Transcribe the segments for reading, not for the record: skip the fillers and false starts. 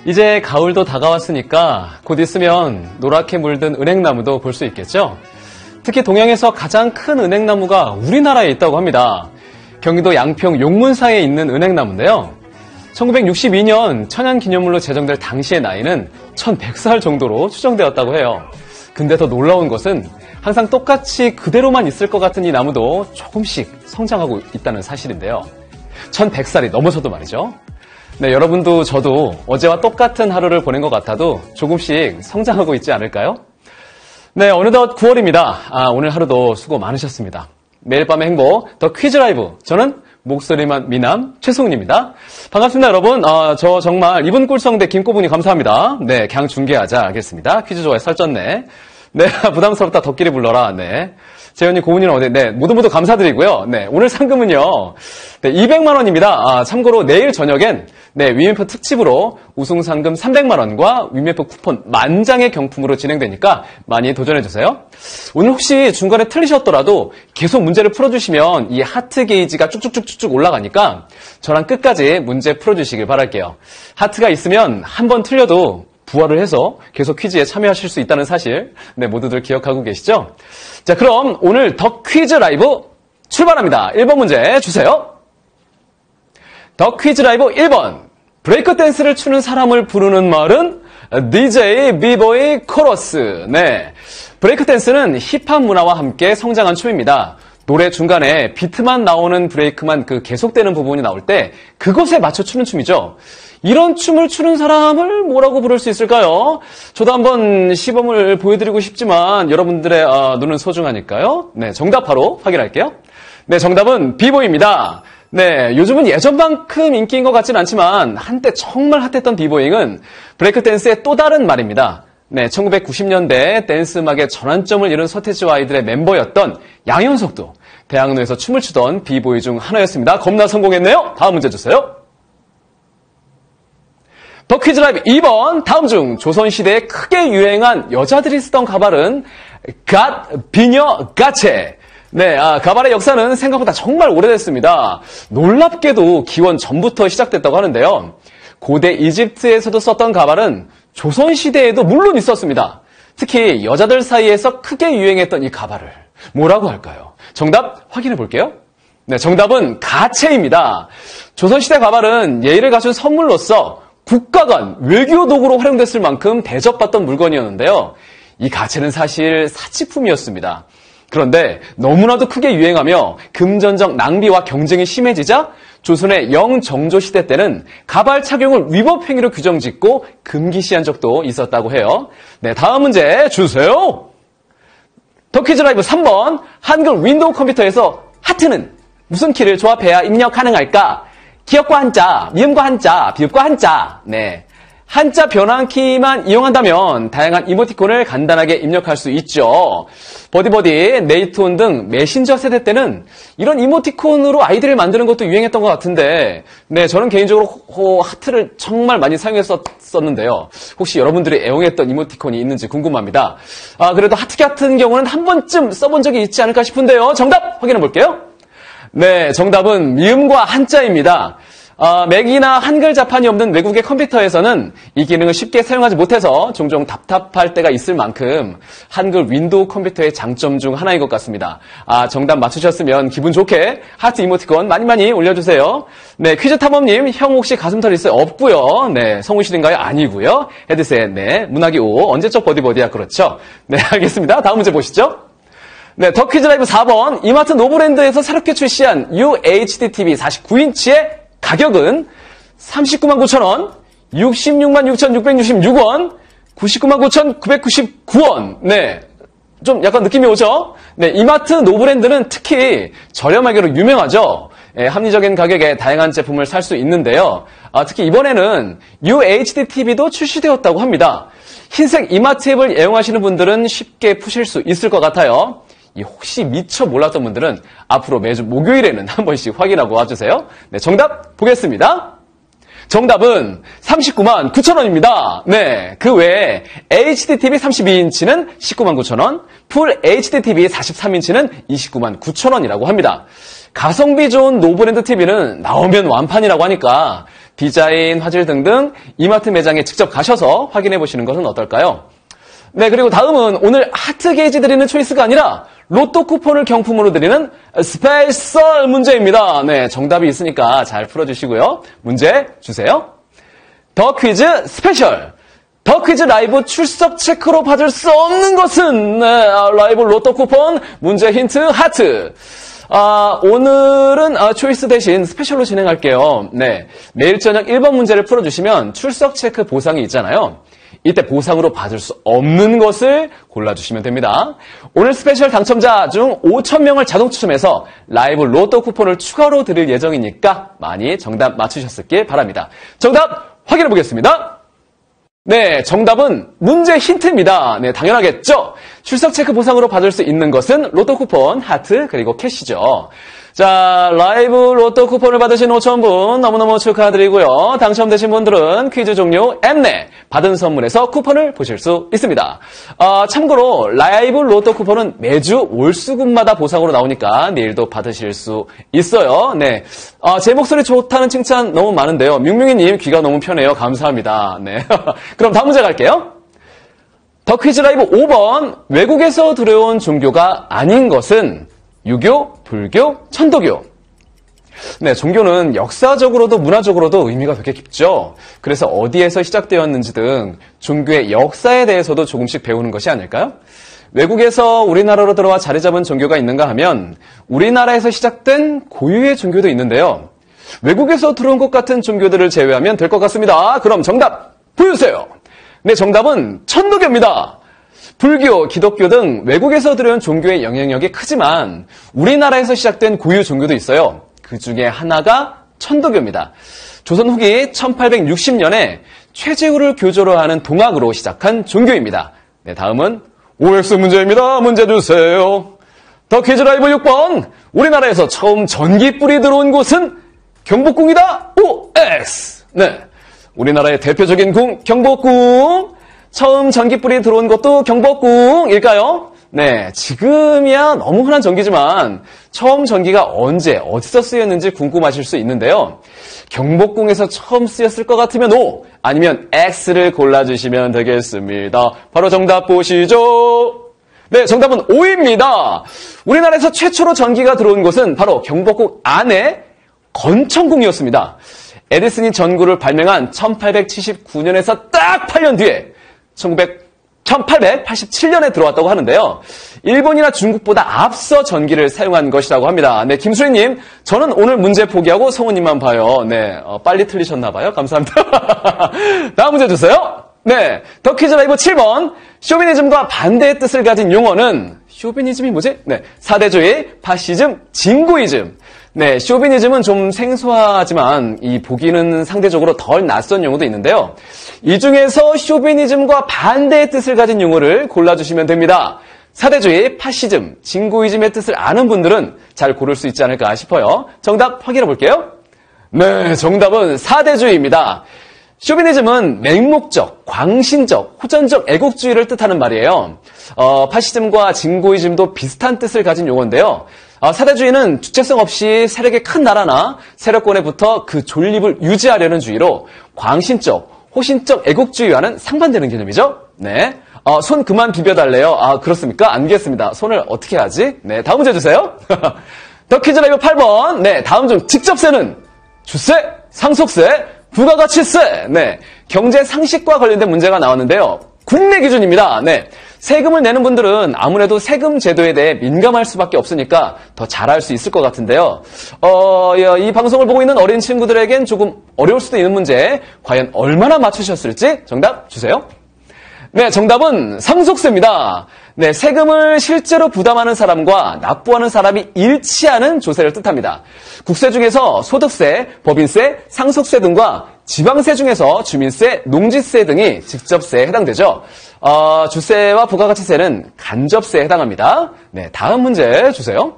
이제 가을도 다가왔으니까 곧 있으면 노랗게 물든 은행나무도 볼 수 있겠죠? 특히 동양에서 가장 큰 은행나무가 우리나라에 있다고 합니다. 경기도 양평 용문사에 있는 은행나무인데요. 1962년 천연기념물로 제정될 당시의 나이는 1100살 정도로 추정되었다고 해요. 근데 더 놀라운 것은 항상 똑같이 그대로만 있을 것 같은 이 나무도 조금씩 성장하고 있다는 사실인데요. 1100살이 넘어서도 말이죠. 네, 여러분도 저도 어제와 똑같은 하루를 보낸 것 같아도 조금씩 성장하고 있지 않을까요? 네, 어느덧 9월입니다. 오늘 하루도 수고 많으셨습니다. 매일 밤의 행복, 더 퀴즈 라이브. 저는 목소리만 미남 최승훈입니다. 반갑습니다, 여러분. 저 정말 이분 꿀성대 김꼬분이 감사합니다. 네, 그냥 중계하자. 알겠습니다. 퀴즈 좋아해 살쪘네. 네, 부담스럽다 덕끼리 불러라. 네. 재현이 고은이는 어디? 네, 모두 감사드리고요. 네, 오늘 상금은요. 네, 200만 원입니다. 참고로 내일 저녁엔 네, 위메프 특집으로 우승 상금 300만 원과 위메프 쿠폰 만장의 경품으로 진행되니까 많이 도전해 주세요. 오늘 혹시 중간에 틀리셨더라도 계속 문제를 풀어 주시면 이 하트 게이지가 쭉쭉쭉쭉 올라가니까 저랑 끝까지 문제 풀어 주시길 바랄게요. 하트가 있으면 한 번 틀려도 부활을 해서 계속 퀴즈에 참여하실 수 있다는 사실, 네, 모두들 기억하고 계시죠? 자, 그럼 오늘 더 퀴즈 라이브 출발합니다. 1번 문제 주세요. 더 퀴즈 라이브 1번. 브레이크 댄스를 추는 사람을 부르는 말은 DJ, 비보이, 코러스. 네. 브레이크 댄스는 힙합 문화와 함께 성장한 춤입니다. 노래 중간에 비트만 나오는 브레이크만 계속되는 부분이 나올 때 그것에 맞춰 추는 춤이죠. 이런 춤을 추는 사람을 뭐라고 부를 수 있을까요? 저도 한번 시범을 보여드리고 싶지만 여러분들의 눈은 소중하니까요. 네, 정답 바로 확인할게요. 네, 정답은 비보이입니다. 네, 요즘은 예전만큼 인기인 것 같지는 않지만 한때 정말 핫했던 비보잉은 브레이크 댄스의 또 다른 말입니다. 네, 1990년대 댄스 음악의 전환점을 이룬 서태지와 아이들의 멤버였던 양현석도 대학로에서 춤을 추던 비보이 중 하나였습니다. 겁나 성공했네요. 다음 문제 주세요. 더 퀴즈 라이브 2번. 다음 중 조선시대에 크게 유행한 여자들이 쓰던 가발은 갓, 비녀, 가채. 네, 가발의 역사는 생각보다 정말 오래됐습니다. 놀랍게도 기원 전부터 시작됐다고 하는데요. 고대 이집트에서도 썼던 가발은 조선시대에도 물론 있었습니다. 특히 여자들 사이에서 크게 유행했던 이 가발을 뭐라고 할까요? 정답 확인해 볼게요. 네, 정답은 가채입니다. 조선시대 가발은 예의를 갖춘 선물로서 국가 간 외교 도구로 활용됐을 만큼 대접받던 물건이었는데요. 이 가채는 사실 사치품이었습니다. 그런데 너무나도 크게 유행하며 금전적 낭비와 경쟁이 심해지자 조선의 영정조 시대 때는 가발 착용을 위법 행위로 규정짓고 금기시한 적도 있었다고 해요. 네, 다음 문제 주세요. 더 퀴즈 라이브 3번. 한글 윈도우 컴퓨터에서 하트는 무슨 키를 조합해야 입력 가능할까? 기역과 한자, 미음과 한자, 비읍과 한자. 네. 한자 변환키만 이용한다면 다양한 이모티콘을 간단하게 입력할 수 있죠. 버디버디, 네이트온 등 메신저 세대 때는 이런 이모티콘으로 아이디를 만드는 것도 유행했던 것 같은데, 네, 저는 개인적으로 하트를 정말 많이 사용했었는데요. 혹시 여러분들이 애용했던 이모티콘이 있는지 궁금합니다. 그래도 하트 같은 경우는 한 번쯤 써본 적이 있지 않을까 싶은데요. 정답 확인해 볼게요. 네, 정답은 미음과 한자입니다. 맥이나 한글 자판이 없는 외국의 컴퓨터에서는 이 기능을 쉽게 사용하지 못해서 종종 답답할 때가 있을 만큼 한글 윈도우 컴퓨터의 장점 중 하나인 것 같습니다. 정답 맞추셨으면 기분 좋게 하트 이모티콘 많이 올려주세요. 네, 퀴즈 탐험님, 형 혹시 가슴털 있어요? 없고요. 네, 성우실인가요? 아니고요. 헤드셋, 네, 문학이 5, 언제적 버디버디야? 그렇죠. 네, 알겠습니다. 다음 문제 보시죠. 네, 더 퀴즈 라이브 4번. 이마트 노브랜드에서 새롭게 출시한 UHD TV 49인치의 가격은 39만 9천 원, 66만 6,666원, 99만 9,999원. 네, 좀 약간 느낌이 오죠? 네, 이마트 노브랜드는 특히 저렴하기로 유명하죠. 네, 합리적인 가격에 다양한 제품을 살 수 있는데요. 특히 이번에는 UHD TV도 출시되었다고 합니다. 흰색 이마트 앱을 애용하시는 분들은 쉽게 푸실 수 있을 것 같아요. 혹시 미처 몰랐던 분들은 앞으로 매주 목요일에는 한 번씩 확인하고 와주세요. 네, 정답 보겠습니다. 정답은 39만 9천 원입니다. 네, 그 외에 HDTV 32인치는 19만 9천 원, 풀 HDTV 43인치는 29만 9천 원이라고 합니다. 가성비 좋은 노브랜드 TV는 나오면 완판이라고 하니까 디자인, 화질 등등 이마트 매장에 직접 가셔서 확인해 보시는 것은 어떨까요? 네, 그리고 다음은 오늘 하트 게이지 드리는 초이스가 아니라 로또 쿠폰을 경품으로 드리는 스페셜 문제입니다. 네, 정답이 있으니까 잘 풀어주시고요. 문제 주세요. 더 퀴즈 스페셜. 더 퀴즈 라이브 출석 체크로 받을 수 없는 것은 라이브 로또 쿠폰 문제 힌트 하트. 오늘은 초이스 대신 스페셜로 진행할게요. 네, 매일 저녁 1번 문제를 풀어주시면 출석 체크 보상이 있잖아요. 이때 보상으로 받을 수 없는 것을 골라주시면 됩니다. 오늘 스페셜 당첨자 중 5,000명을 자동 추첨해서 라이브 로또 쿠폰을 추가로 드릴 예정이니까 많이 정답 맞추셨길 바랍니다. 정답 확인해 보겠습니다. 네, 정답은 문제 힌트입니다. 네, 당연하겠죠? 출석 체크 보상으로 받을 수 있는 것은 로또 쿠폰, 하트, 그리고 캐시죠. 자, 라이브 로또 쿠폰을 받으신 5,000분 너무너무 축하드리고요. 당첨되신 분들은 퀴즈 종료 앱내 받은 선물에서 쿠폰을 보실 수 있습니다. 참고로 라이브 로또 쿠폰은 매주 월수금마다 보상으로 나오니까 내일도 받으실 수 있어요. 네, 제 목소리 좋다는 칭찬 너무 많은데요. 밍밍이님 귀가 너무 편해요. 감사합니다. 네, 그럼 다음 문제 갈게요. 더 퀴즈 라이브 5번. 외국에서 들여온 종교가 아닌 것은 유교, 불교, 천도교. 네, 종교는 역사적으로도 문화적으로도 의미가 되게 깊죠. 그래서 어디에서 시작되었는지 등 종교의 역사에 대해서도 조금씩 배우는 것이 아닐까요? 외국에서 우리나라로 들어와 자리 잡은 종교가 있는가 하면 우리나라에서 시작된 고유의 종교도 있는데요. 외국에서 들어온 것 같은 종교들을 제외하면 될 것 같습니다. 그럼 정답 보여주세요. 네, 정답은 천도교입니다. 불교, 기독교 등 외국에서 들여온 종교의 영향력이 크지만 우리나라에서 시작된 고유 종교도 있어요. 그 중에 하나가 천도교입니다. 조선 후기 1860년에 최재우를 교조로 하는 동학으로 시작한 종교입니다. 네, 다음은 OX 문제입니다. 문제 주세요. 더 퀴즈 라이브 6번. 우리나라에서 처음 전기불이 들어온 곳은 경복궁이다. OX. 네, 우리나라의 대표적인 궁 경복궁. 처음 전기불이 들어온 것도 경복궁일까요? 네, 지금이야 너무 흔한 전기지만 처음 전기가 언제 어디서 쓰였는지 궁금하실 수 있는데요. 경복궁에서 처음 쓰였을 것 같으면 O, 아니면 X를 골라주시면 되겠습니다. 바로 정답 보시죠. 네, 정답은 O입니다. 우리나라에서 최초로 전기가 들어온 곳은 바로 경복궁 안에 건천궁이었습니다. 에디슨이 전구를 발명한 1879년에서 딱 8년 뒤에 1887년에 들어왔다고 하는데요. 일본이나 중국보다 앞서 전기를 사용한 것이라고 합니다. 네, 김수희님, 저는 오늘 문제 포기하고 성우님만 봐요. 네, 빨리 틀리셨나 봐요. 감사합니다. 다음 문제 주세요. 네, 더 퀴즈 라이브 7번. 쇼비니즘과 반대의 뜻을 가진 용어는 쇼비니즘이 뭐지? 네, 사대주의, 파시즘, 진고이즘. 네, 쇼비니즘은 좀 생소하지만 이 보기는 상대적으로 덜 낯선 용어도 있는데요. 이 중에서 쇼비니즘과 반대의 뜻을 가진 용어를 골라주시면 됩니다. 사대주의, 파시즘, 진고이즘의 뜻을 아는 분들은 잘 고를 수 있지 않을까 싶어요. 정답 확인해 볼게요. 네, 정답은 사대주의입니다. 쇼비니즘은 맹목적, 광신적, 호전적 애국주의를 뜻하는 말이에요. 파시즘과 진고이즘도 비슷한 뜻을 가진 용어인데요. 사대주의는 주체성 없이 세력의 큰 나라나 세력권에 붙어 그 존립을 유지하려는 주의로 광신적, 호신적 애국주의와는 상반되는 개념이죠. 네, 손 그만 비벼달래요. 그렇습니까? 안 비겠습니다. 손을 어떻게 하지? 네, 다음 문제 주세요. 더 퀴즈 라이브 8번. 네, 다음 중 직접세는 주세, 상속세, 부가가치세. 네, 경제 상식과 관련된 문제가 나왔는데요. 국내 기준입니다. 네, 세금을 내는 분들은 아무래도 세금 제도에 대해 민감할 수밖에 없으니까 더 잘할 수 있을 것 같은데요. 이 방송을 보고 있는 어린 친구들에겐 조금 어려울 수도 있는 문제, 과연 얼마나 맞추셨을지 정답 주세요. 네, 정답은 상속세입니다. 네, 세금을 실제로 부담하는 사람과 납부하는 사람이 일치하는 조세를 뜻합니다. 국세 중에서 소득세, 법인세, 상속세 등과 지방세 중에서 주민세, 농지세 등이 직접세에 해당되죠. 주세와 부가가치세는 간접세에 해당합니다. 네, 다음 문제 주세요.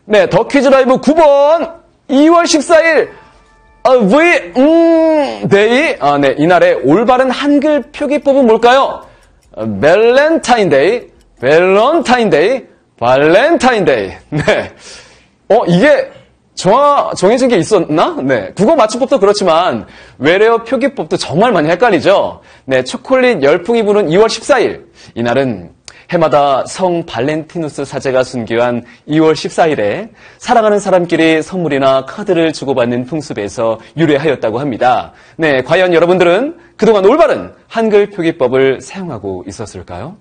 네, 더 퀴즈 라이브 9번. 2월 14일 데이. 네, 이날의 올바른 한글 표기법은 뭘까요? 밸런타인데이, 밸런타인데이, 발렌타인데이. 네. 이게 정해진 게 있었나? 네. 국어 맞춤법도 그렇지만 외래어 표기법도 정말 많이 헷갈리죠. 네. 초콜릿 열풍이 부는 2월 14일. 이날은 해마다 성 발렌티누스 사제가 순교한 2월 14일에 사랑하는 사람끼리 선물이나 카드를 주고받는 풍습에서 유래하였다고 합니다. 네. 과연 여러분들은 그동안 올바른 한글 표기법을 사용하고 있었을까요?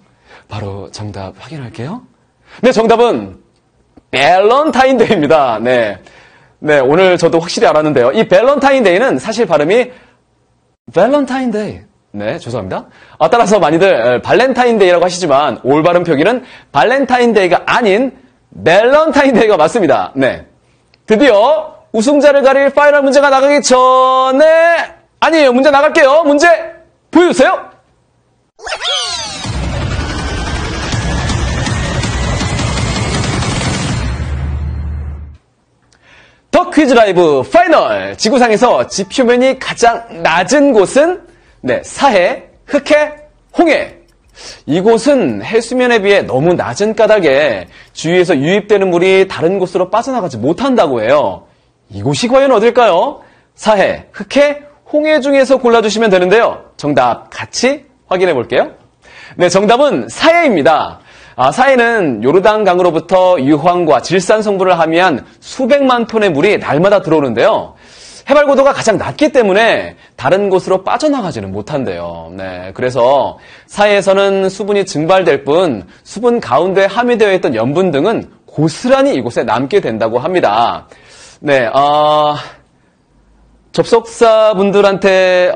바로 정답 확인할게요. 네. 정답은 밸런타인데이입니다. 네. 네, 오늘 저도 확실히 알았는데요. 이 밸런타인데이는 사실 발음이 밸런타인데이. 네, 죄송합니다. 따라서 많이들 발렌타인데이라고 하시지만 올바른 표기는 발렌타인데이가 아닌 밸런타인데이가 맞습니다. 네. 드디어 우승자를 가릴 파이널 문제가 나가기 전에 아니에요. 문제 나갈게요. 문제 보여주세요. 더 퀴즈 라이브 파이널! 지구상에서 지표면이 가장 낮은 곳은 네, 사해, 흑해, 홍해. 이곳은 해수면에 비해 너무 낮은 까닭에 주위에서 유입되는 물이 다른 곳으로 빠져나가지 못한다고 해요. 이곳이 과연 어딜까요? 사해, 흑해, 홍해 중에서 골라주시면 되는데요. 정답 같이 확인해 볼게요. 네, 정답은 사해입니다. 사해는 요르단 강으로부터 유황과 질산 성분을 함유한 수백만 톤의 물이 날마다 들어오는데요. 해발 고도가 가장 낮기 때문에 다른 곳으로 빠져나가지는 못한대요. 네, 그래서 사해에서는 수분이 증발될 뿐 수분 가운데 함유되어 있던 염분 등은 고스란히 이곳에 남게 된다고 합니다. 네, 접속사분들한테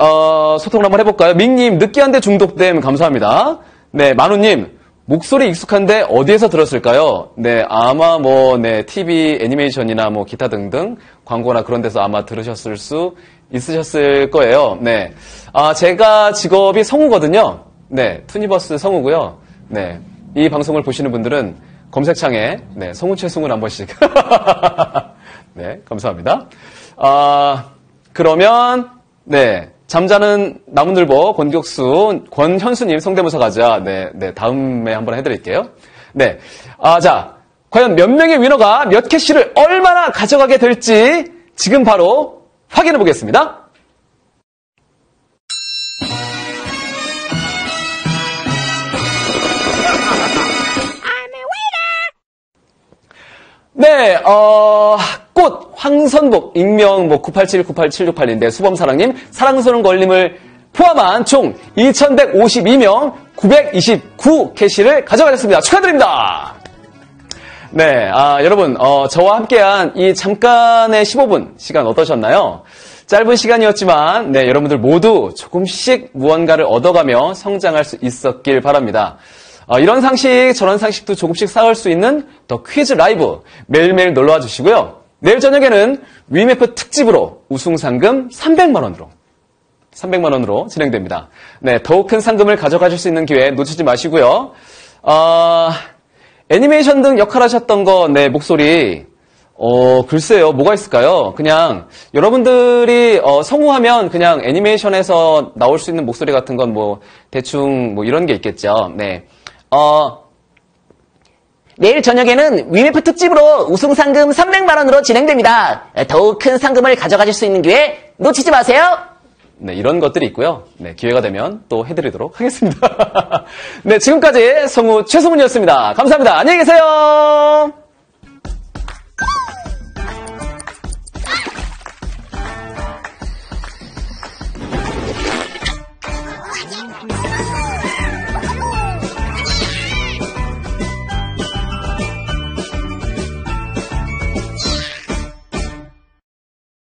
소통을 한번 해볼까요? 밍님, 느끼한데 중독됨 감사합니다. 네, 만우님, 목소리 익숙한데 어디에서 들었을까요? 네, 아마 TV 애니메이션이나 기타 등등 광고나 그런 데서 아마 들으셨을 수 있으셨을 거예요. 네. 제가 직업이 성우거든요. 네, 투니버스 성우고요. 네. 이 방송을 보시는 분들은 검색창에 성우 최승훈 한 번씩. 네, 감사합니다. 그러면 잠자는 나무늘보 권격수, 권현수님 성대모사 가자. 네, 다음에 한번 해드릴게요. 네. 자, 과연 몇 명의 위너가 몇 캐시를 얼마나 가져가게 될지 지금 바로 확인해 보겠습니다. 네, 꽃, 황선복, 익명, 987-98768인데, 수범사랑님, 사랑스러운 걸림을 포함한 총 2152명, 929 캐시를 가져가셨습니다. 축하드립니다! 네, 여러분, 저와 함께한 이 잠깐의 15분 시간 어떠셨나요? 짧은 시간이었지만, 네, 여러분들 모두 조금씩 무언가를 얻어가며 성장할 수 있었길 바랍니다. 이런 상식, 저런 상식도 조금씩 쌓을 수 있는 더 퀴즈 라이브 매일매일 놀러와 주시고요. 내일 저녁에는 위메프 특집으로 우승 상금 300만 원으로 진행됩니다. 네, 더욱 큰 상금을 가져가실 수 있는 기회 놓치지 마시고요. 애니메이션 등 역할하셨던 거, 목소리, 글쎄요, 뭐가 있을까요? 그냥, 여러분들이, 성우하면 그냥 애니메이션에서 나올 수 있는 목소리 같은 건 대충 이런 게 있겠죠. 네. 내일 저녁에는 위메프 특집으로 우승 상금 300만 원으로 진행됩니다. 더욱 큰 상금을 가져가실 수 있는 기회 놓치지 마세요. 네, 이런 것들이 있고요. 네, 기회가 되면 또 해드리도록 하겠습니다. 네, 지금까지 성우 최승훈이었습니다. 감사합니다. 안녕히 계세요.